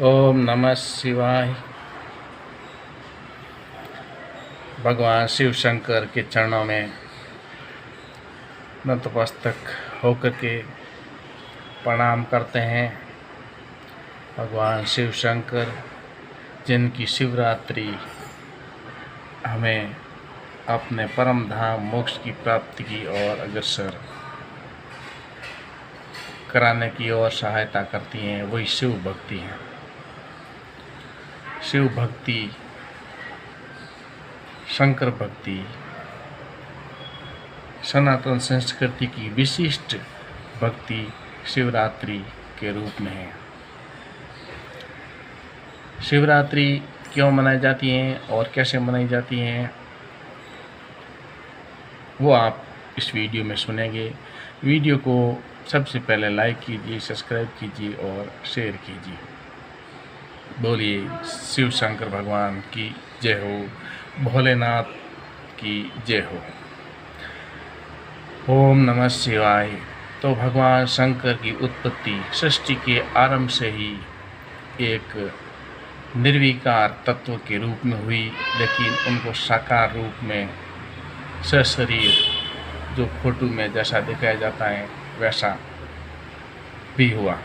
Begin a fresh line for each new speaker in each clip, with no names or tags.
ओम नमः शिवाय। भगवान शिव शंकर के चरणों में नतमस्तक होकर के प्रणाम करते हैं। भगवान शिव शंकर जिनकी शिवरात्रि हमें अपने परम धाम मोक्ष की प्राप्ति की ओर अग्रसर कराने की ओर सहायता करती हैं, वही शिव भक्ति है। शिव भक्ति, शंकर भक्ति सनातन संस्कृति की विशिष्ट भक्ति शिवरात्रि के रूप में है। शिवरात्रि क्यों मनाई जाती हैं और कैसे मनाई जाती हैं वो आप इस वीडियो में सुनेंगे। वीडियो को सबसे पहले लाइक कीजिए, सब्सक्राइब कीजिए और शेयर कीजिए। बोलिए शिव शंकर भगवान की जय हो, भोलेनाथ की जय हो। ओम नमः शिवाय। तो भगवान शंकर की उत्पत्ति सृष्टि के आरंभ से ही एक निर्विकार तत्व के रूप में हुई, लेकिन उनको साकार रूप में सशरीर जो फोटो में जैसा दिखाया जाता है वैसा भी हुआ,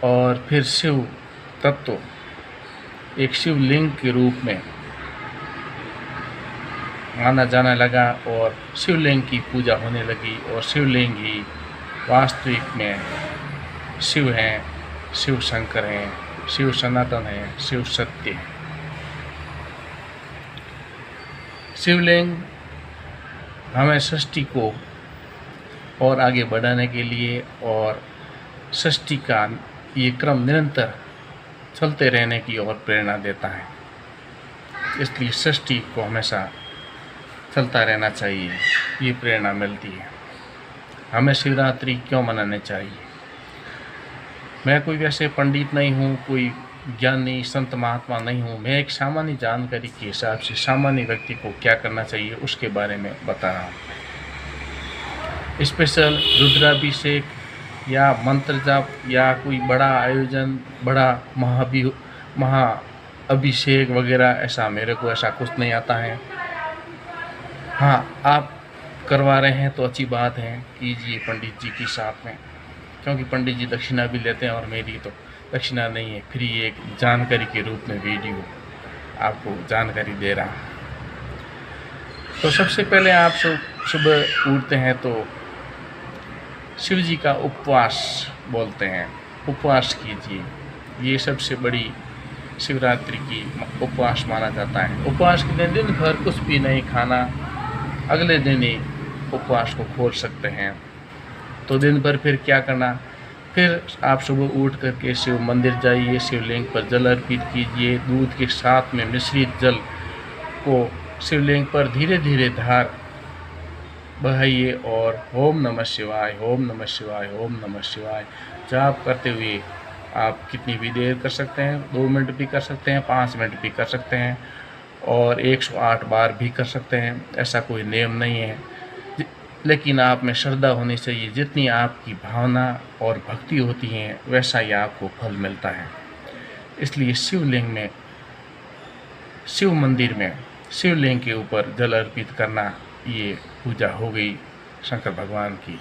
और फिर शिव तत्व एक शिवलिंग के रूप में माना जाने लगा और शिवलिंग की पूजा होने लगी। और शिवलिंग ही वास्तविक में शिव हैं, शिव शंकर हैं, शिव सनातन हैं, शिव सत्य हैं। शिवलिंग हमें सृष्टि को और आगे बढ़ाने के लिए और सृष्टि का ये क्रम निरंतर चलते रहने की ओर प्रेरणा देता है। इसलिए सृष्टि को हमेशा चलता रहना चाहिए, ये प्रेरणा मिलती है। हमें शिवरात्रि क्यों मनाने चाहिए? मैं कोई वैसे पंडित नहीं हूँ, कोई ज्ञानी संत महात्मा नहीं हूँ। मैं एक सामान्य जानकारी के हिसाब से सामान्य व्यक्ति को क्या करना चाहिए उसके बारे में बता रहा हूँ। स्पेशल रुद्राभिषेक या मंत्र जाप या कोई बड़ा आयोजन, बड़ा महाअभिषेक वगैरह, ऐसा मेरे को ऐसा कुछ नहीं आता है। हाँ, आप करवा रहे हैं तो अच्छी बात है, कीजिए पंडित जी के साथ में, क्योंकि पंडित जी दक्षिणा भी लेते हैं और मेरी तो दक्षिणा नहीं है, फ्री एक जानकारी के रूप में वीडियो आपको जानकारी दे रहा हूँ। तो सबसे पहले आप सुबह उठते हैं तो शिव जी का उपवास बोलते हैं, उपवास कीजिए। ये सबसे बड़ी शिवरात्रि की उपवास माना जाता है। उपवास के दिन भर कुछ भी नहीं खाना, अगले दिन ही उपवास को खोल सकते हैं। तो दिन भर फिर क्या करना? फिर आप सुबह उठ करके शिव मंदिर जाइए, शिवलिंग पर जल अर्पित कीजिए। दूध के साथ में मिश्रित जल को शिवलिंग पर धीरे धीरे धार बहाइए और ओम नमः शिवाय, ओम नमः शिवाय, ओम नमः शिवाय जाप करते हुए आप कितनी भी देर कर सकते हैं। 2 मिनट भी कर सकते हैं, 5 मिनट भी कर सकते हैं और 108 बार भी कर सकते हैं। ऐसा कोई नियम नहीं है, लेकिन आप में श्रद्धा होनी चाहिए। जितनी आपकी भावना और भक्ति होती है वैसा ही आपको फल मिलता है। इसलिए शिवलिंग में, शिव मंदिर में शिवलिंग के ऊपर जल अर्पित करना, ये पूजा हो गई शंकर भगवान की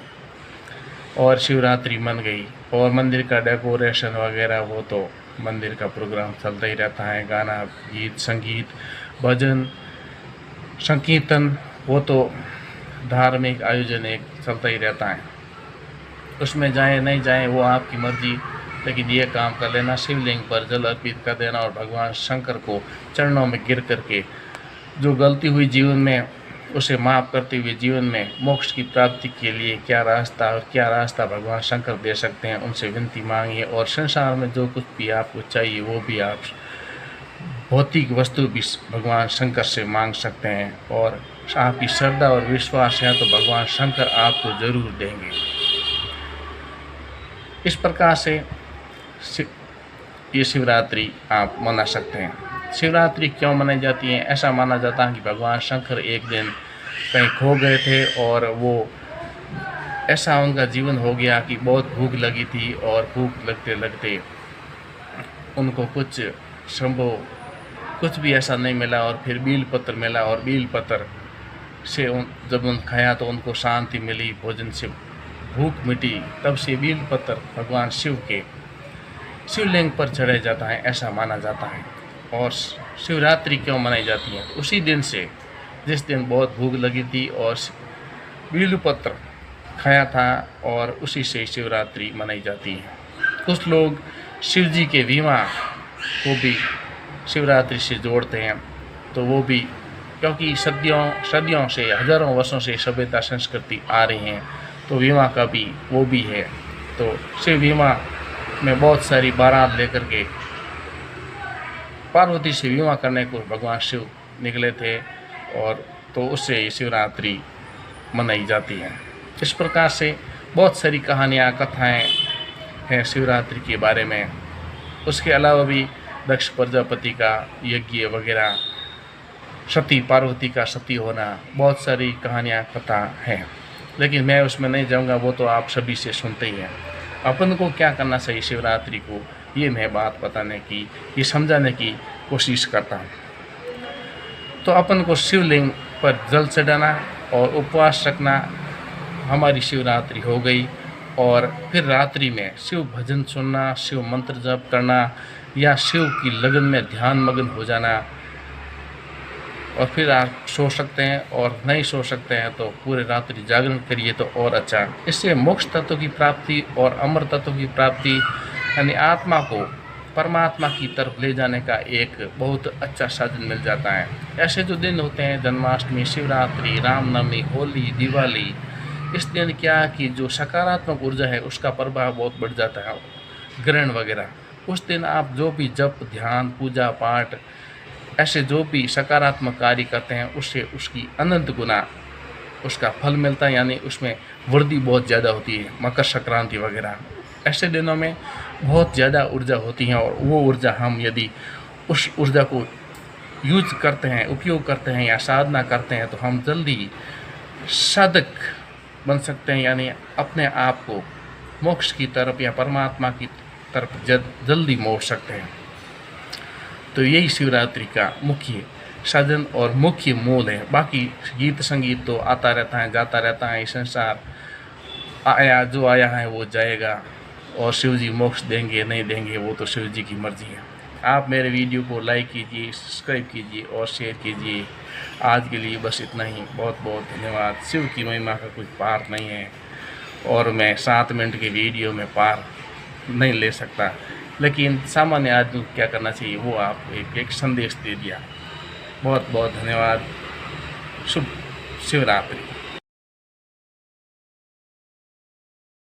और शिवरात्रि मन गई। और मंदिर का डेकोरेशन वगैरह वो तो मंदिर का प्रोग्राम चलता ही रहता है, गाना, गीत, संगीत, भजन, संकीर्तन, वो तो धार्मिक आयोजन एक चलता ही रहता है। उसमें जाएं नहीं जाएं वो आपकी मर्जी, लेकिन ये काम कर लेना, शिवलिंग पर जल अर्पित कर देना और भगवान शंकर को चरणों में गिर करके जो गलती हुई जीवन में उसे माफ़ करते हुए जीवन में मोक्ष की प्राप्ति के लिए क्या रास्ता भगवान शंकर दे सकते हैं, उनसे विनती मांगिए। और संसार में जो कुछ भी आपको चाहिए वो भी आप भौतिक वस्तु भी भगवान शंकर से मांग सकते हैं, और आपकी श्रद्धा और विश्वास है तो भगवान शंकर आपको जरूर देंगे। इस प्रकार से ये शिवरात्रि आप मना सकते हैं। शिवरात्रि क्यों मनाई जाती है? ऐसा माना जाता है कि भगवान शंकर एक दिन कहीं खो गए थे और वो ऐसा उनका जीवन हो गया कि बहुत भूख लगी थी और भूख लगते लगते उनको कुछ संभव कुछ भी ऐसा नहीं मिला और फिर बील पत्र मिला और बील पत्र से जब उन खाया तो उनको शांति मिली, भोजन से भूख मिटी। तब से बील पत्र भगवान शिव के शिवलिंग पर चढ़ाया जाता है, ऐसा माना जाता है। और शिवरात्रि क्यों मनाई जाती है? उसी दिन से, जिस दिन बहुत भूख लगी थी और बील पत्र खाया था, और उसी से शिवरात्रि मनाई जाती है। कुछ लोग शिव जी के विवाह को भी शिवरात्रि से जोड़ते हैं, तो वो भी क्योंकि सदियों से, हजारों वर्षों से सभ्यता संस्कृति आ रही हैं, तो विवाह का भी वो भी है। तो शिव विवाह में बहुत सारी बारात लेकर के पार्वती से विवाह करने को भगवान शिव निकले थे, और तो उससे शिवरात्रि मनाई जाती है। इस प्रकार से बहुत सारी कहानियाँ, कथाएँ हैं शिवरात्रि के बारे में। उसके अलावा भी दक्ष प्रजापति का यज्ञ वगैरह, सती पार्वती का सती होना, बहुत सारी कहानियाँ, कथा हैं, लेकिन मैं उसमें नहीं जाऊंगा, वो तो आप सभी से सुनते ही हैं। अपन को क्या करना चाहिए शिवरात्रि को, ये मैं बात बताने की, ये समझाने की कोशिश करता हूँ। तो अपन को शिवलिंग पर जल चढ़ाना और उपवास रखना हमारी शिवरात्रि हो गई। और फिर रात्रि में शिव भजन सुनना, शिव मंत्र जप करना, या शिव की लगन में ध्यान मग्न हो जाना। और फिर आप सो सकते हैं, और नहीं सो सकते हैं तो पूरे रात्रि जागरण करिए तो और अच्छा। इससे मोक्ष तत्व की प्राप्ति और अमर तत्व की प्राप्ति, यानी आत्मा को परमात्मा की तरफ ले जाने का एक बहुत अच्छा साधन मिल जाता है। ऐसे जो दिन होते हैं, जन्माष्टमी, शिवरात्रि, रामनवमी, होली, दिवाली, इस दिन क्या कि जो सकारात्मक ऊर्जा है उसका प्रभाव बहुत बढ़ जाता है, ग्रहण वगैरह। उस दिन आप जो भी जप, ध्यान, पूजा पाठ, ऐसे जो भी सकारात्मक कार्य करते हैं, उससे उसकी अनंत गुना उसका फल मिलता है, यानी उसमें वृद्धि बहुत ज़्यादा होती है। मकर संक्रांति वगैरह ऐसे दिनों में बहुत ज़्यादा ऊर्जा होती है, और वो ऊर्जा हम यदि उस ऊर्जा को यूज करते हैं, उपयोग करते हैं या साधना करते हैं, तो हम जल्दी साधक बन सकते हैं, यानी अपने आप को मोक्ष की तरफ या परमात्मा की तरफ जल्दी मोड़ सकते हैं। तो यही शिवरात्रि का मुख्य साधन और मुख्य मूल है। बाकी गीत संगीत तो आता रहता है, जाता रहता है। संसार आया, जो आया है वो जाएगा, और शिव जी मोक्ष देंगे नहीं देंगे वो तो शिव जी की मर्जी है। आप मेरे वीडियो को लाइक कीजिए, सब्सक्राइब कीजिए और शेयर कीजिए। आज के लिए बस इतना ही। बहुत बहुत धन्यवाद। शिव की महिमा का कोई पार नहीं है, और मैं 7 मिनट के वीडियो में पार नहीं ले सकता, लेकिन सामान्य आदमी को क्या करना चाहिए वो आपको एक संदेश दे दिया। बहुत बहुत धन्यवाद। शुभ शिवरात्रि।